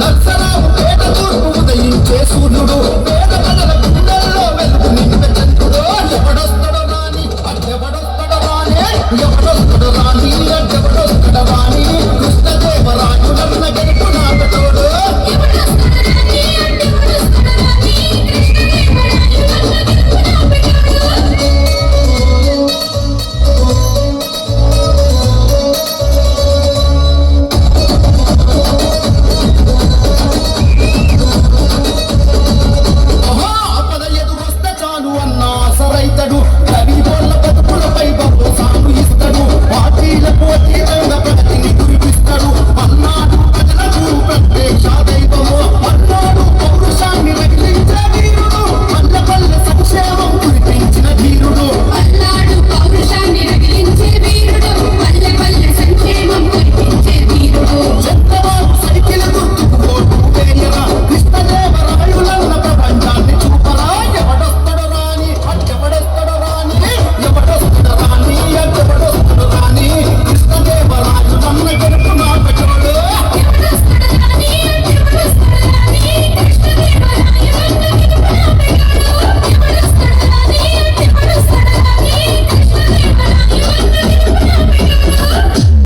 నర్సరావు పేట తూర్పు ఉదయించే సూర్యుడు పేద ప్రజల గుండెల్లో వెలుగు నింప చంద్రుడు ఎవడొస్తడో రాని ఎవడొస్తడో రాని ఎవడొస్తడో రాని ఎవడొస్తడో రాని